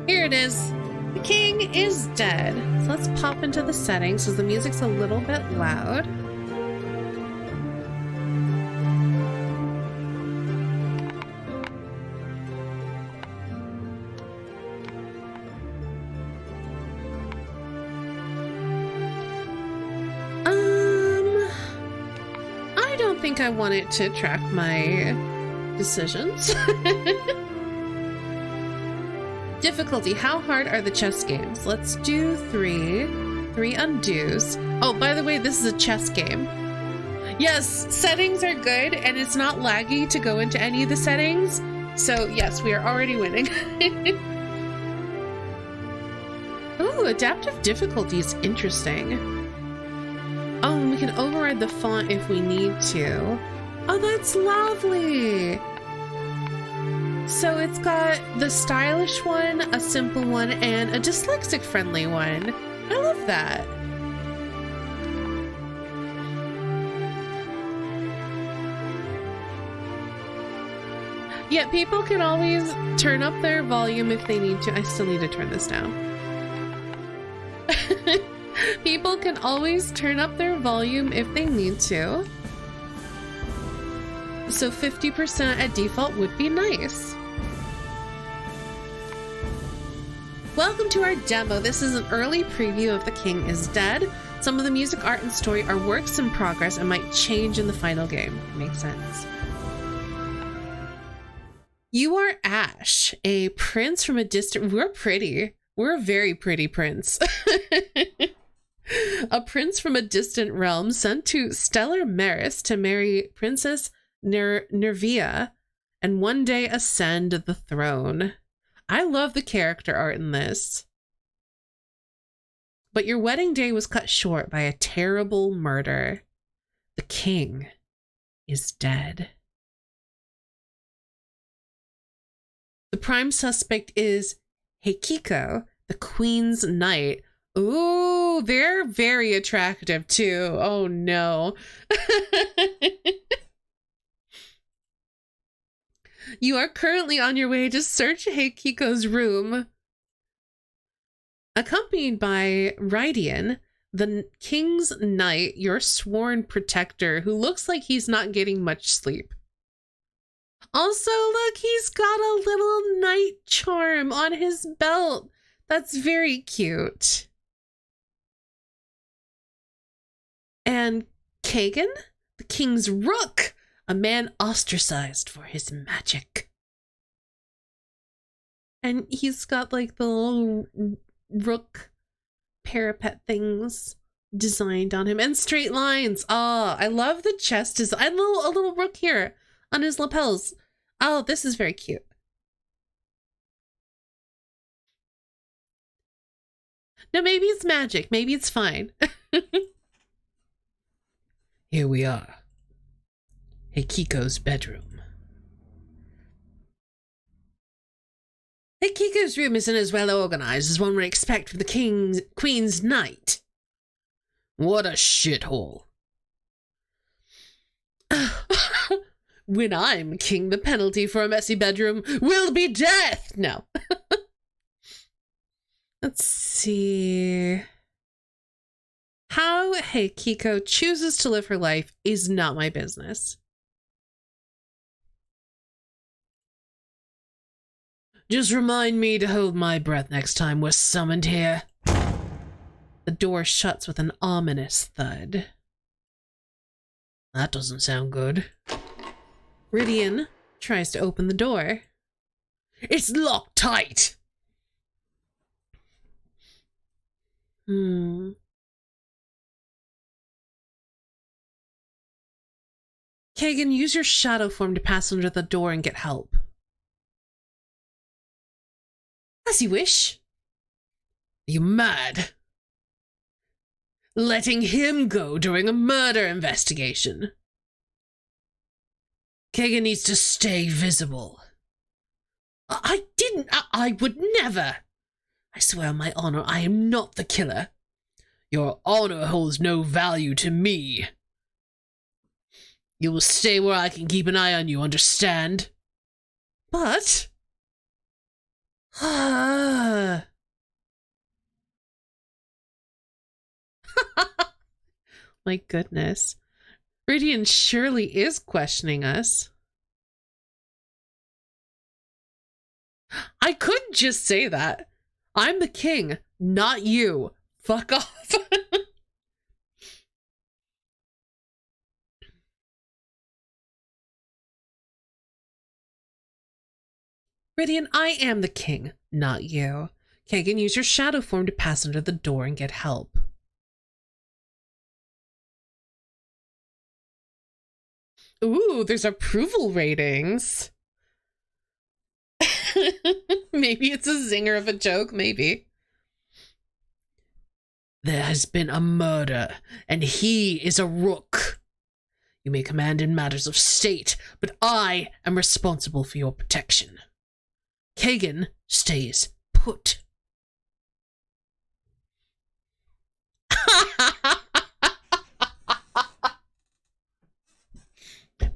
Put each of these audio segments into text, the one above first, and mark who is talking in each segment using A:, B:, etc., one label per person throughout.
A: Here it is. The king is dead. So let's pop into the settings because the music's a little bit loud. I don't think I want it to track my decisions. Difficulty, how hard are the chess games? Let's do 3 undos. Oh, by the way, this is a chess game. Yes, settings are good, and it's not laggy to go into any of the settings. So yes, we are already winning. Ooh, adaptive difficulty is interesting. Oh, and we can override the font if we need to. Oh, that's lovely. So it's got the stylish one, a simple one, and a dyslexic friendly one. I love that. Yeah, people can always turn up their volume if they need to. I still need to turn this down. People can always turn up their volume if they need to. So 50% at default would be nice. Welcome to our demo. This is an early preview of The King is Dead. Some of the music, art, and story are works in progress and might change in the final game. Makes sense. You are Ash, a prince from a distant... We're pretty. We're a very pretty prince. A prince from a distant realm sent to Stellar Maris to marry Princess Nervia and one day ascend the throne. I love the character art in this. But your wedding day was cut short by a terrible murder. The king is dead. The prime suspect is Heikiko, the queen's knight. Ooh, they're very attractive too. Oh no. You are currently on your way to search Heikiko's room. Accompanied by Rydian, the king's knight, your sworn protector, who looks like he's not getting much sleep. Also, look, he's got a little knight charm on his belt. That's very cute. And Kagan, the king's rook, a man ostracized for his magic. And he's got like the little rook parapet things designed on him and straight lines. Oh, I love the chest design. And a little rook here on his lapels. Oh, this is very cute. No, maybe it's magic. Maybe it's fine. Here we are. Heikiko's bedroom. Heikiko's room isn't as well organized as one would expect from the queen's knight. What a shithole. When I'm king, the penalty for a messy bedroom will be death! No. Let's see. How Heikiko chooses to live her life is not my business. Just remind me to hold my breath next time we're summoned here. The door shuts with an ominous thud. That doesn't sound good. Rydian tries to open the door. It's locked tight! Kagan, use your shadow form to pass under the door and get help. As you wish. Are you mad? Letting him go during a murder investigation. Kagan needs to stay visible. I would never. I swear on my honor, I am not the killer. Your honor holds no value to me. You will stay where I can keep an eye on you, understand? But... My goodness. Ridian surely is questioning us. I could just say that. I'm the king, not you. Fuck off. Ridian, I am the king, not you. Kagan, use your shadow form to pass under the door and get help. Ooh, there's approval ratings. Maybe it's a zinger of a joke, maybe. There has been a murder, and he is a rook. You may command in matters of state, but I am responsible for your protection. Kagan stays put.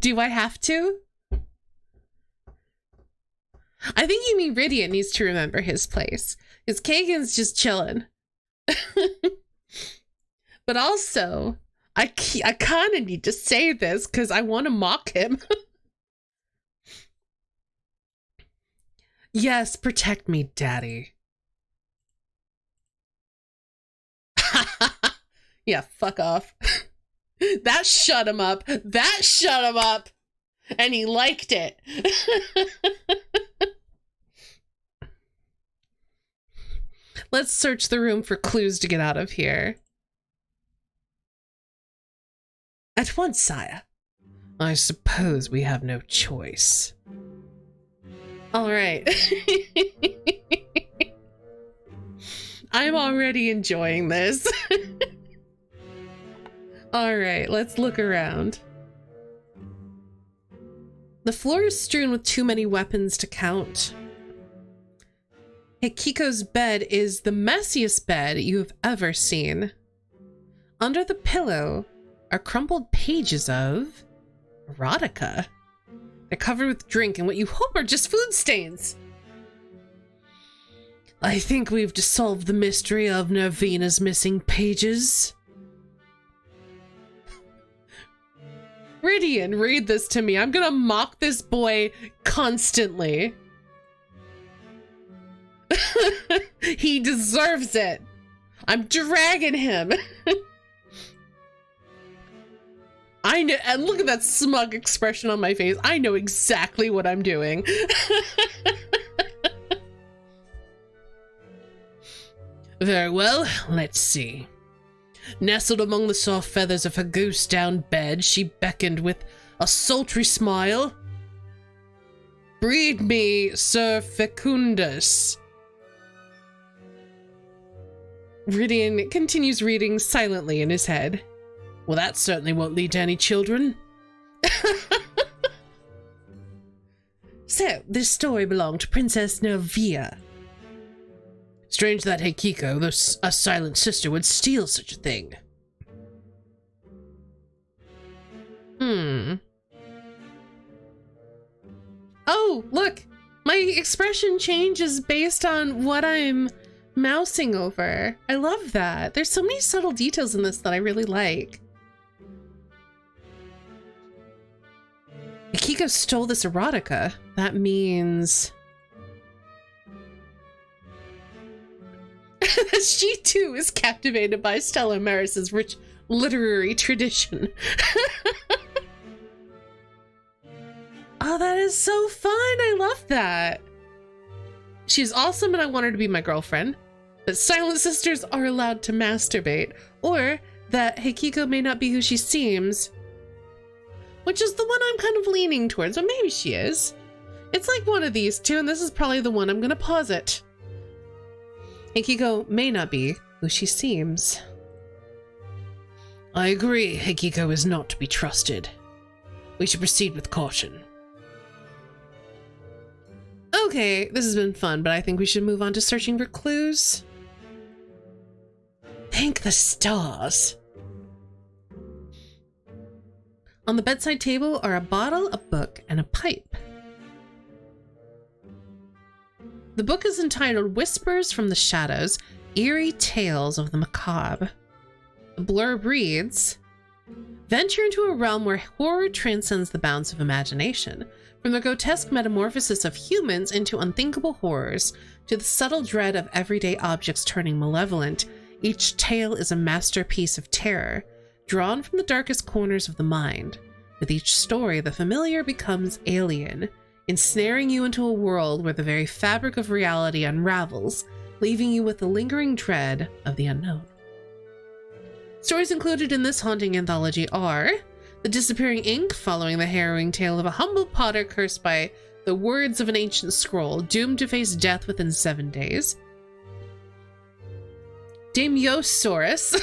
A: Do I have to? I think you mean Ridian needs to remember his place, because Kagan's just chilling. But also, I kind of need to say this because I want to mock him. Yes, protect me, Daddy. Yeah, fuck off. That shut him up. That shut him up. And he liked it. Let's search the room for clues to get out of here. At once, sire. I suppose we have no choice. All right. I'm already enjoying this. All right, let's look around. The floor is strewn with too many weapons to count. Hekiko's bed is the messiest bed you have ever seen. Under the pillow are crumpled pages of erotica. They're covered with drink and what you hope are just food stains. I think we've solved the mystery of Nervina's missing pages. Ridian, read this to me. I'm gonna mock this boy constantly. He deserves it. I'm dragging him. I know, and look at that smug expression on my face. I know exactly what I'm doing. Very well, let's see. Nestled among the soft feathers of her goose-down bed, she beckoned with a sultry smile. Breed me, Sir Fecundus. Ridian continues reading silently in his head. Well, that certainly won't lead to any children. So, this story belonged to Princess Nervia. Strange that Hekiko, a silent sister, would steal such a thing. Oh, look! My expression changes based on what I'm mousing over. I love that. There's so many subtle details in this that I really like. Hekiko stole this erotica. That means... she too is captivated by Stella Maris's rich literary tradition. Oh, that is so fun. I love that. She's awesome and I want her to be my girlfriend. That silent sisters are allowed to masturbate. Or that Hekiko may not be who she seems. Which is the one I'm kind of leaning towards, but maybe she is. It's like one of these two, and this is probably the one I'm gonna posit. Hekiko may not be who she seems. I agree, Hekiko is not to be trusted. We should proceed with caution. Okay, this has been fun, but I think we should move on to searching for clues. Thank the stars. On the bedside table are a bottle, a book, and a pipe. The book is entitled Whispers from the Shadows, Eerie Tales of the Macabre. The blurb reads, Venture into a realm where horror transcends the bounds of imagination. From the grotesque metamorphosis of humans into unthinkable horrors, to the subtle dread of everyday objects turning malevolent, each tale is a masterpiece of terror, drawn from the darkest corners of the mind. With each story, the familiar becomes alien, ensnaring you into a world where the very fabric of reality unravels, leaving you with the lingering dread of the unknown. Stories included in this haunting anthology are The Disappearing Ink, following the harrowing tale of a humble potter cursed by the words of an ancient scroll, doomed to face death within 7 days. Daimyosaurus.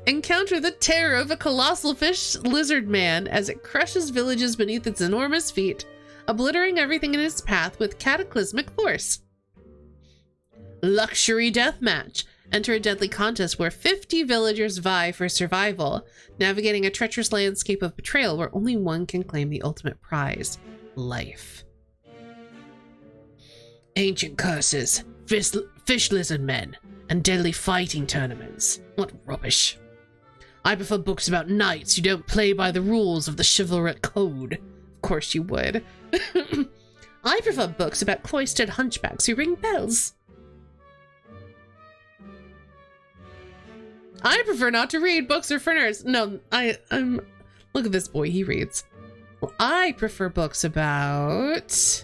A: Encounter the terror of a colossal fish lizard man as it crushes villages beneath its enormous feet, obliterating everything in its path with cataclysmic force. Luxury Deathmatch. Enter a deadly contest where 50 villagers vie for survival, navigating a treacherous landscape of betrayal where only one can claim the ultimate prize, life. Ancient curses, fish lizard men, and deadly fighting tournaments. What rubbish. I prefer books about knights who don't play by the rules of the chivalric code. Of course you would. I prefer books about cloistered hunchbacks who ring bells. I prefer not to read. Books are for nerds. No, I'm look at this boy, he reads. Well, I prefer books about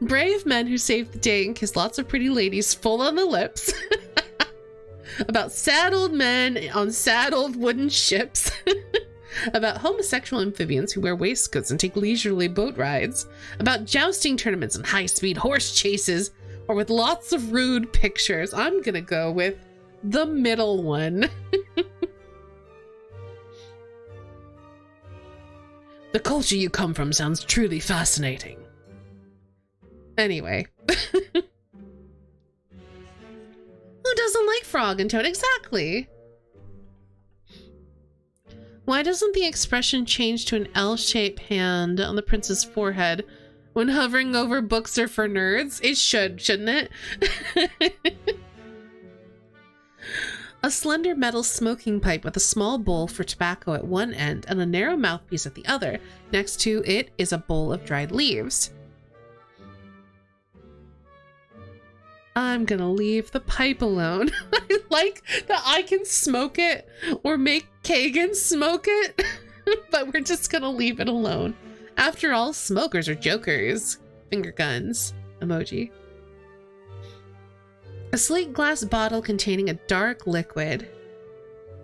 A: brave men who save the day and kiss lots of pretty ladies full on the lips. About sad old men on sad old wooden ships. About homosexual amphibians who wear waistcoats and take leisurely boat rides. About jousting tournaments and high-speed horse chases, or with lots of rude pictures. I'm gonna go with the middle one. The culture you come from sounds truly fascinating. Anyway. Who doesn't like Frog and Toad? Exactly. Why doesn't the expression change to an L-shaped hand on the prince's forehead when hovering over books are for nerds? It should, shouldn't it? A slender metal smoking pipe with a small bowl for tobacco at one end and a narrow mouthpiece at the other. Next to it is a bowl of dried leaves. I'm gonna leave the pipe alone. I like that I can smoke it or make Kagan smoke it, but we're just gonna leave it alone. After all, smokers are jokers. Finger guns. Emoji. A sleek glass bottle containing a dark liquid.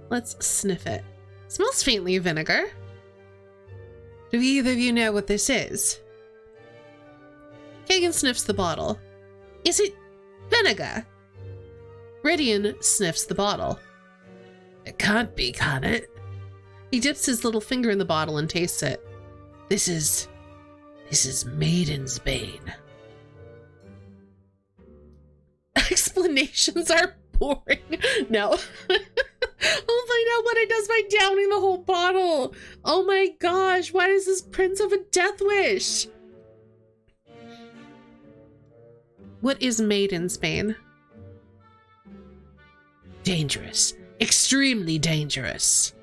A: Let's sniff it. Smells faintly of vinegar. Do either of you know what this is? Kagan sniffs the bottle. Is it vinegar? Rydian sniffs the bottle. It can't be, can it? He dips his little finger in the bottle and tastes it. This is Maiden's Bane. Explanations are boring. No. I'll find out what it does by downing the whole bottle. Oh my gosh, why does this prince have a death wish? What is Maiden's Bane? Dangerous. Extremely dangerous.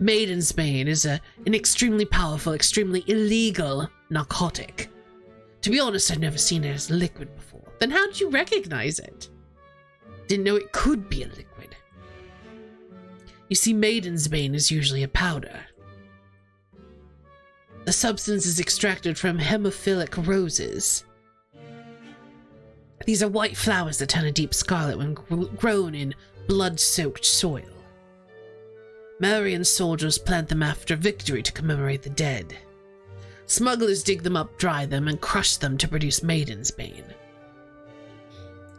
A: Maiden's Bane is an extremely powerful, extremely illegal narcotic. To be honest, I've never seen it as liquid before. Then how did you recognize it? Didn't know it could be a liquid. You see, Maiden's Bane is usually a powder. The substance is extracted from hemophilic roses. These are white flowers that turn a deep scarlet when grown in blood-soaked soil. Marian soldiers plant them after victory to commemorate the dead. Smugglers dig them up, dry them, and crush them to produce Maiden's Bane.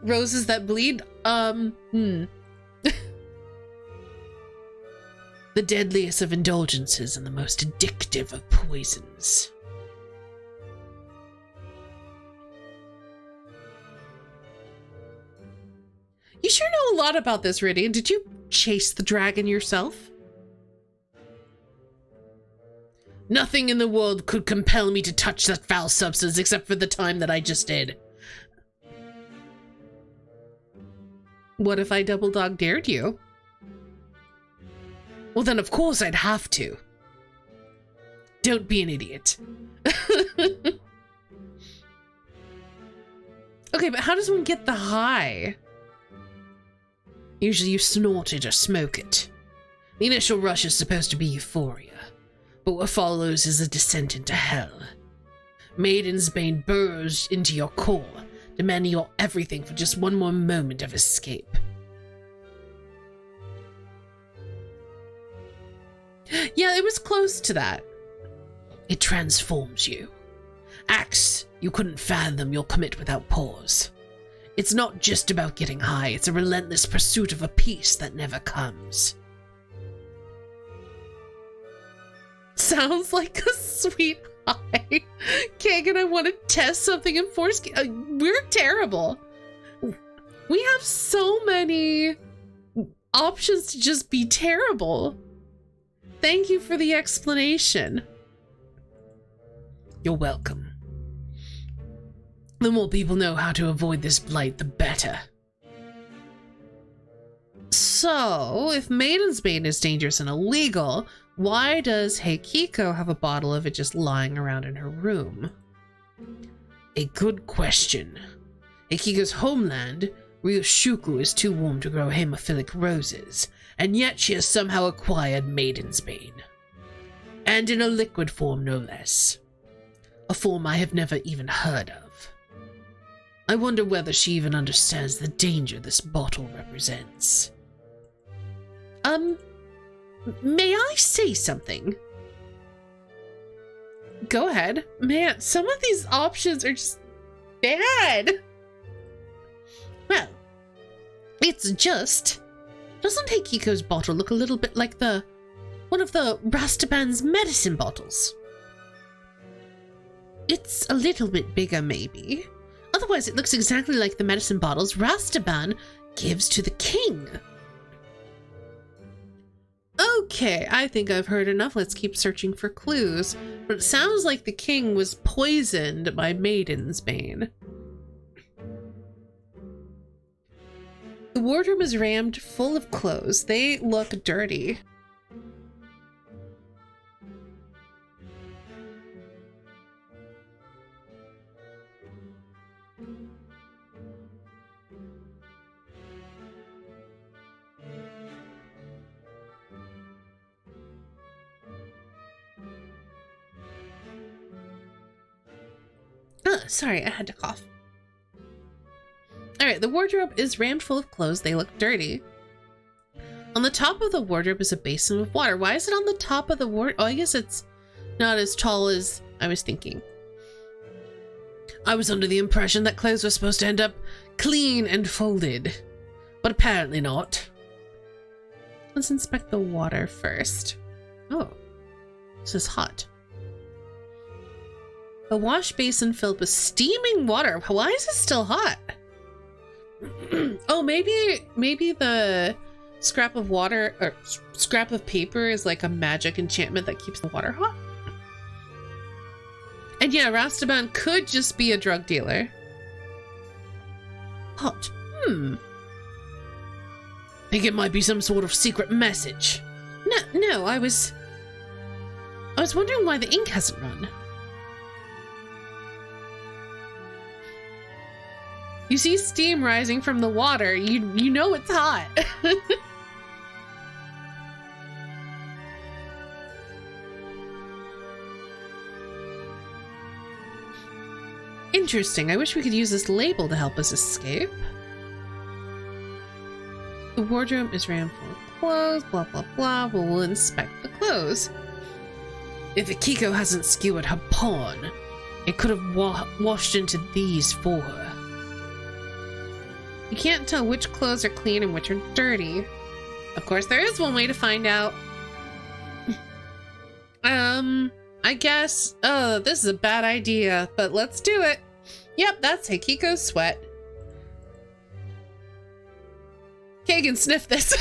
A: Roses that bleed? The deadliest of indulgences and the most addictive of poisons. You sure know a lot about this, Rydian. Did you chase the dragon yourself? Nothing in the world could compel me to touch that foul substance except for the time that I just did. What if I double dog dared you? Well, then of course I'd have to. Don't be an idiot. Okay, but how does one get the high? Usually you snort it or smoke it. The initial rush is supposed to be euphoria, but what follows is a descent into hell. Maiden's Bane burrows into your core, demanding your everything for just one more moment of escape. Yeah, it was close to that. It transforms you. Acts you couldn't fathom you'll commit without pause. It's not just about getting high, it's a relentless pursuit of a peace that never comes. Sounds like a sweet high. Kagan, I want to test something and force. We're terrible. We have so many options to just be terrible. Thank you for the explanation. You're welcome. The more people know how to avoid this blight, the better. So, if Maiden's Bane is dangerous and illegal, why does Heikiko have a bottle of it just lying around in her room? A good question. Heikiko's homeland, Ryoshuku, is too warm to grow hemophilic roses, and yet she has somehow acquired Maiden's Bane. And in a liquid form, no less. A form I have never even heard of. I wonder whether she even understands the danger this bottle represents. May I say something? Go ahead. Man, some of these options are just bad. Well, it's just... Doesn't Heikiko's bottle look a little bit like one of the Rastaban's medicine bottles? It's a little bit bigger, maybe. Otherwise, it looks exactly like the medicine bottles Rastaban gives to the king. Okay, I think I've heard enough. Let's keep searching for clues. But it sounds like the king was poisoned by Maiden's Bane. The wardrobe is rammed full of clothes. They look dirty. Sorry, I had to cough. Alright, the wardrobe is rammed full of clothes. They look dirty. On the top of the wardrobe is a basin of water. Why is it on the top of the wardrobe? Oh, I guess it's not as tall as I was thinking. I was under the impression that clothes were supposed to end up clean and folded, but apparently not. Let's inspect the water first. Oh, this is hot. A wash basin filled with steaming water. Why is it still hot? Oh, maybe the scrap of water or scrap of paper is like a magic enchantment that keeps the water hot. And yeah, Rastaban could just be a drug dealer. Hot. Think it might be some sort of secret message. No, I was wondering why the ink hasn't run. You see steam rising from the water, you know it's hot. Interesting. I wish we could use this label to help us escape. The wardrobe is rammed full of clothes, blah blah blah. We'll inspect the clothes. If Akiko hasn't skewered her pawn, it could have washed into these for her. You can't tell which clothes are clean and which are dirty. Of course, there is one way to find out. I guess... Oh, this is a bad idea, but let's do it. Yep, that's Heikiko's sweat. Kagan, sniff this.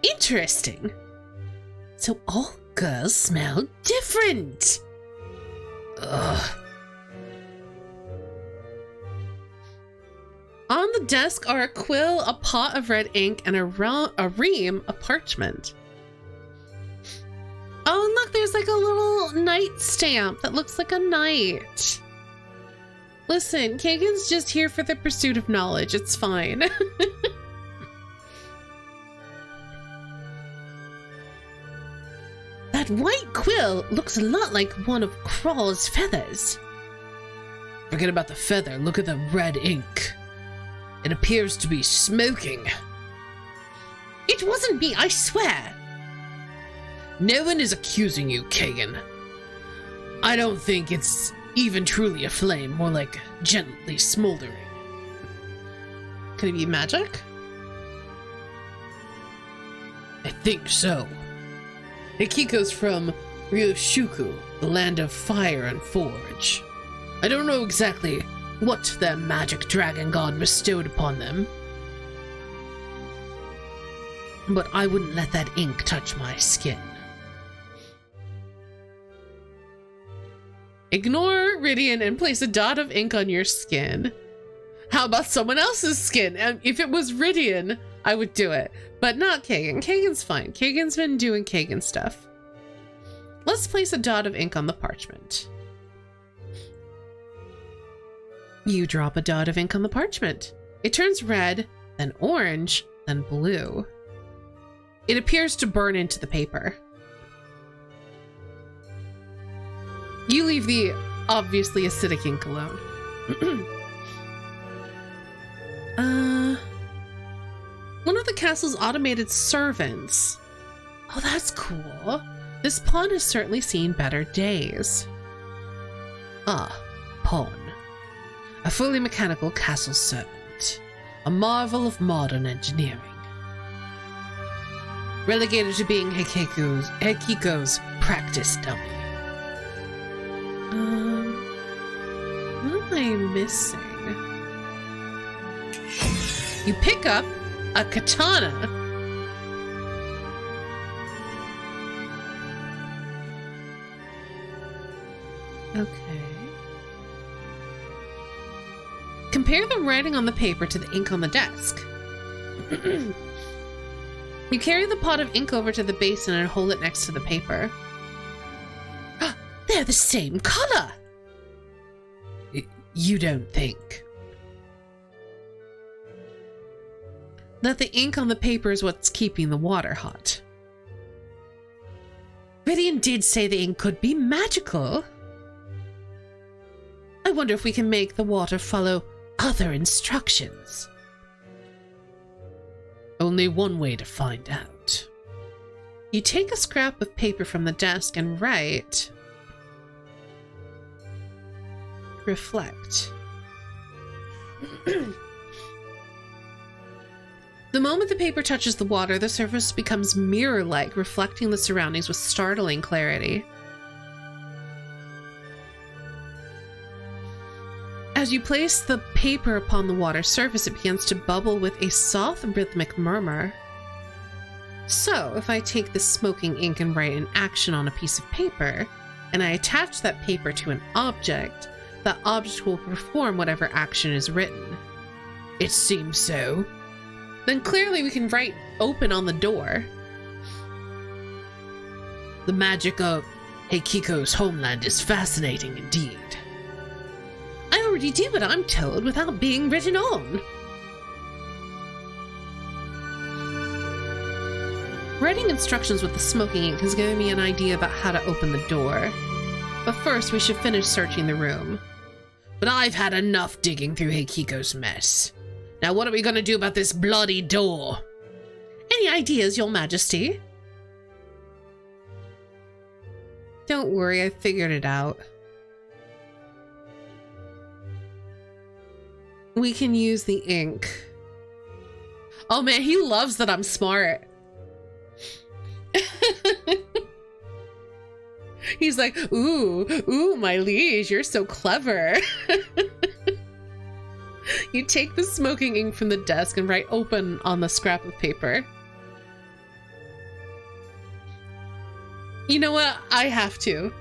A: Interesting. So all girls smell different. Ugh. On the desk are a quill, a pot of red ink, and a ream of parchment. Oh, and look, there's like a little knight stamp that looks like a knight. Listen, Kagan's just here for the pursuit of knowledge. It's fine. That white quill looks a lot like one of Krawl's feathers. Forget about the feather. Look at the red ink. It appears to be smoking. It wasn't me, I swear. No one is accusing you, Kagan. I don't think it's even truly a flame, more like gently smoldering. Could it be magic? I think so. Akiko's from Ryoshuku, the land of fire and forge. I don't know exactly what their magic dragon god bestowed upon them, but I wouldn't let that ink touch my skin. Ignore Rydian and place a dot of ink on your skin. How about someone else's skin? If it was Rydian, I would do it, but not Kagan. Kagan's fine. Kagan's been doing Kagan stuff. Let's place a dot of ink on the parchment. You drop a dot of ink on the parchment. It turns red, then orange, then blue. It appears to burn into the paper. You leave the obviously acidic ink alone. One of the castle's automated servants. Oh, that's cool. This pawn has certainly seen better days. Ah, pawn. A fully mechanical castle servant. A marvel of modern engineering. Relegated to being Hekiko's practice dummy. What am I missing? You pick up a katana. Okay. Compare the writing on the paper to the ink on the desk. You carry the pot of ink over to the basin and hold it next to the paper. They're the same color! You don't think that the ink on the paper is what's keeping the water hot? Rydian did say the ink could be magical. I wonder if we can make the water follow other instructions. Only one way to find out. You take a scrap of paper from the desk and write... Reflect. The moment the paper touches the water, the surface becomes mirror-like, reflecting the surroundings with startling clarity. As you place the paper upon the water surface, it begins to bubble with a soft, rhythmic murmur. So, if I take this smoking ink and write an action on a piece of paper, and I attach that paper to an object, that object will perform whatever action is written. It seems so. Then clearly we can write open on the door. The magic of Heikiko's homeland is fascinating indeed. I already do what I'm told without being written on. Writing instructions with the smoking ink has given me an idea about how to open the door. But first, we should finish searching the room. But I've had enough digging through Heikiko's mess. Now what are we gonna do about this bloody door? Any ideas, Your Majesty? Don't worry, I figured it out. We can use the ink. Oh man, he loves that I'm smart. He's like, ooh, my liege, you're so clever. You take the smoking ink from the desk and write open on the scrap of paper. You know what? I have to.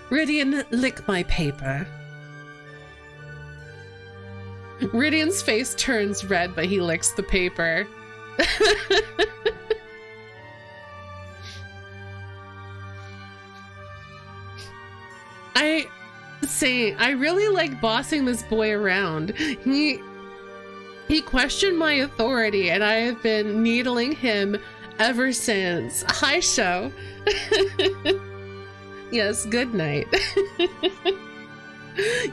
A: Rydian, lick my paper. Rydian's face turns red, but he licks the paper. I really like bossing this boy around. He questioned my authority, and I have been needling him ever since. Hi, show. Yes, good night.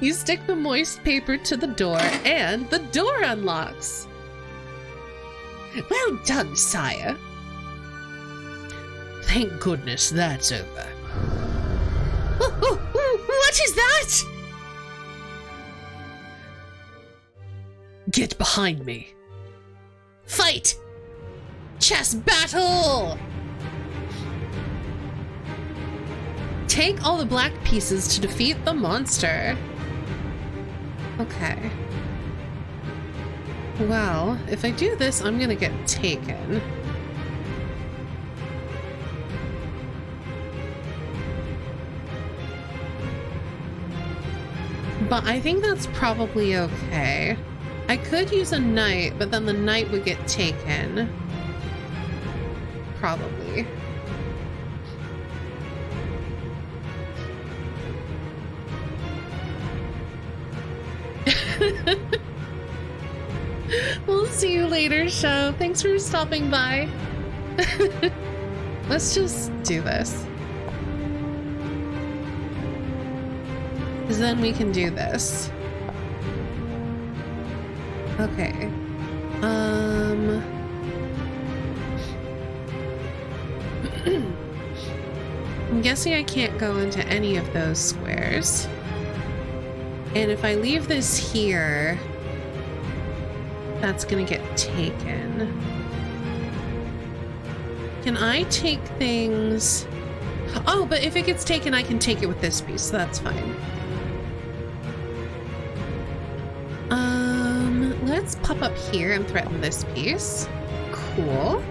A: You stick the moist paper to the door, and the door unlocks. Well done, sire. Thank goodness that's over. What is that? Get behind me. Fight! Chess battle! Take all the black pieces to defeat the monster. Okay. Well, if I do this, I'm gonna get taken. But I think that's probably okay. I could use a knight, but then the knight would get taken. Probably. We'll see you later, show. Thanks for stopping by. Let's just do this. Because then we can do this. Okay. I'm guessing I can't go into any of those squares. And if I leave this here, that's gonna get taken. Can I take things? Oh, but if it gets taken, I can take it with this piece, so that's fine. Let's pop up here and threaten this piece. Cool.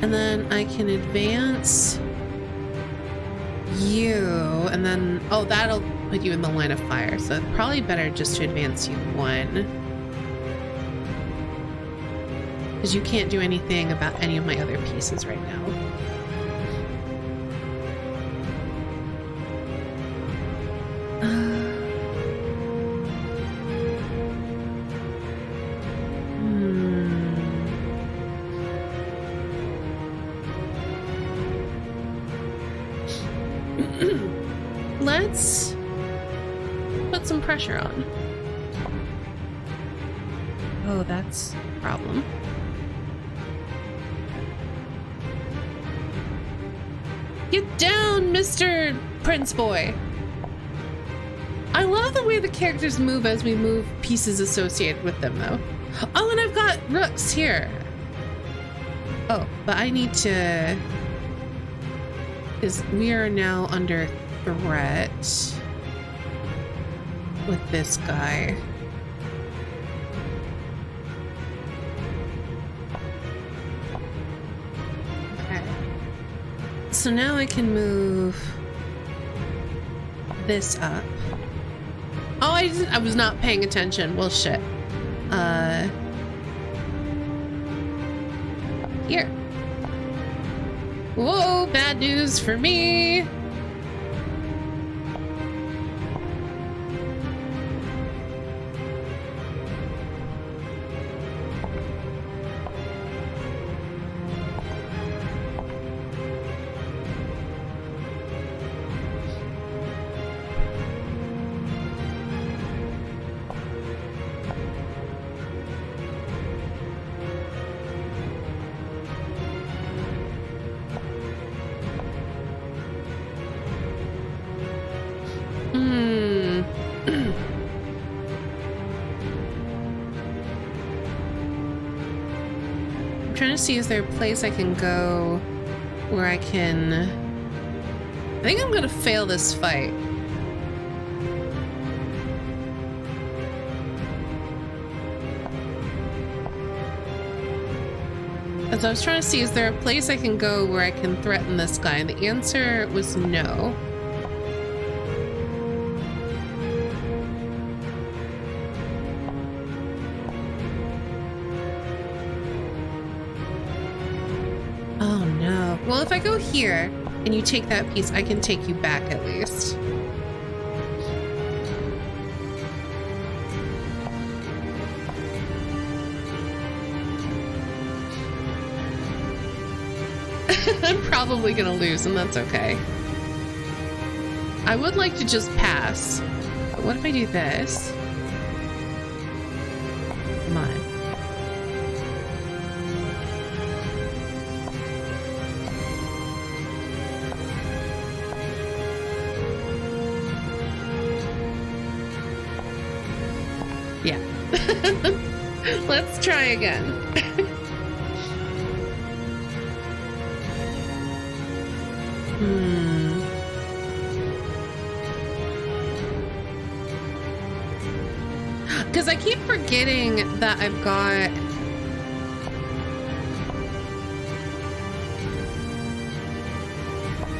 A: And then I can advance you, and then, oh, that'll put you in the line of fire, so it's probably better just to advance you one. Because you can't do anything about any of my other pieces right now. Let's put some pressure on. Oh, that's a problem. Get down, Mr. Prince Boy! I love the way the characters move as we move pieces associated with them, though. Oh, and I've got rooks here. Oh, but I need to... Because we are now under threat with this guy. Okay. So now I can move this up. Oh, I was not paying attention. Well, shit. Here. Whoa, bad news for me. Trying to see, is there a place I can go where I can... I think I'm gonna fail this fight. As I was trying to see, is there a place I can go where I can threaten this guy? And the answer was no. well, if I go here and you take that piece, I can take you back at least. I'm probably gonna lose, and that's okay. I would like to just pass. But what if I do this? Come on. Yeah. Let's try again. Because I keep forgetting that I've got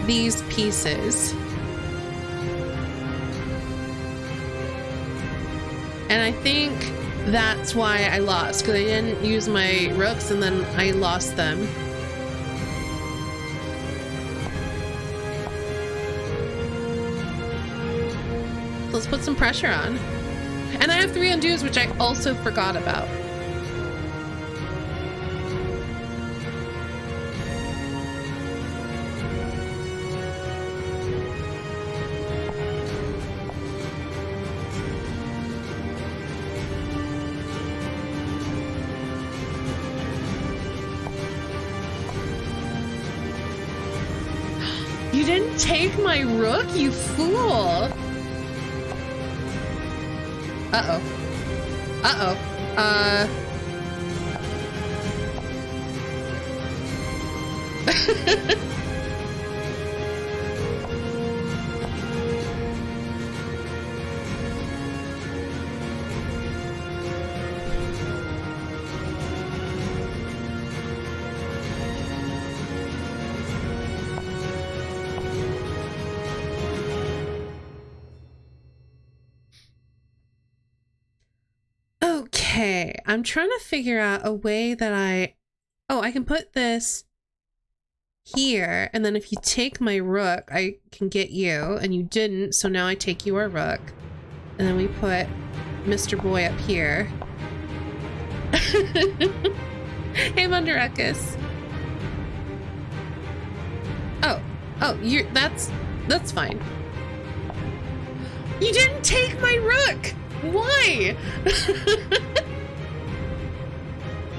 A: these pieces. And I think that's why I lost, because I didn't use my rooks and then I lost them. So let's put some pressure on. And I have 3 undos, which I also forgot about. You didn't take my rook, you fool! Uh-oh. Uh-oh. Okay, I'm trying to figure out a way that I can put this here, and then if you take my rook, I can get you, and you didn't, so now I take your rook. And then we put Mr. Boy up here. Hey, Mundaruckus. Oh, that's fine. You didn't take my rook! Why?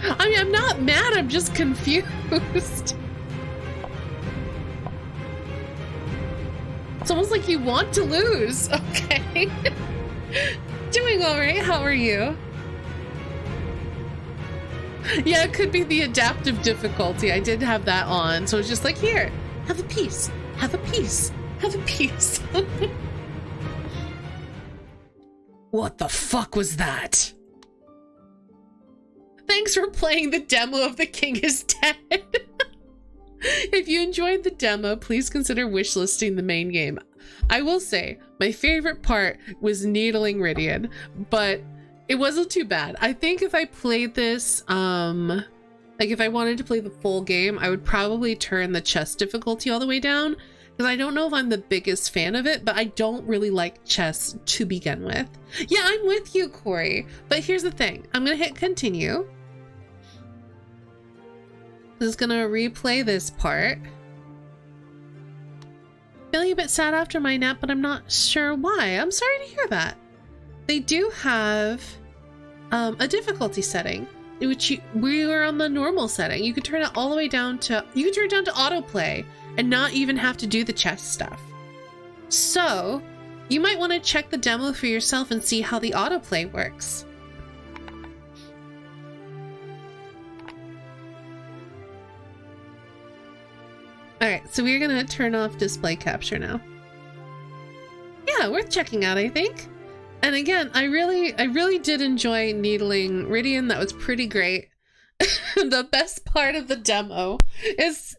A: I mean, I'm not mad, I'm just confused. It's almost like you want to lose. Okay. Doing all right, how are you? Yeah, it could be the adaptive difficulty. I did have that on, so it's just like, here, have a piece, have a piece, have a piece. What the fuck was that? Thanks for playing the demo of The King is Dead. If you enjoyed the demo, please consider wishlisting the main game. I will say, my favorite part was needling Rydian, but it wasn't too bad. I think if I played this, like if I wanted to play the full game, I would probably turn the chess difficulty all the way down, because I don't know if I'm the biggest fan of it, but I don't really like chess to begin with. Yeah, I'm with you, Corey. But here's the thing. I'm gonna hit continue. This is gonna replay this part. Feeling a bit sad after my nap, but I'm not sure why. I'm sorry to hear that. They do have a difficulty setting, which we were on the normal setting. You could turn it all the way down to, you can turn it down to autoplay and not even have to do the chess stuff. So you might want to check the demo for yourself and see how the autoplay works. All right, so we're gonna turn off display capture now. Yeah, worth checking out, I think. And again, I really did enjoy needling Rydian. That was pretty great. The best part of the demo is,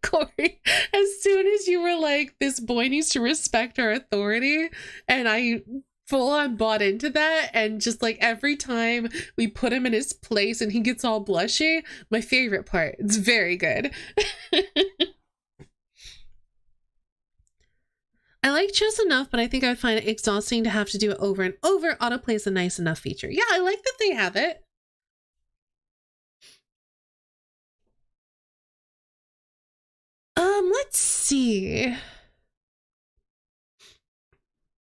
A: Corey, as soon as you were like, this boy needs to respect our authority, and I full on bought into that, and just like every time we put him in his place and he gets all blushy, my favorite part. It's very good. I like chess enough, but I think I find it exhausting to have to do it over and over. Autoplay is a nice enough feature. Yeah, I like that they have it. Let's see.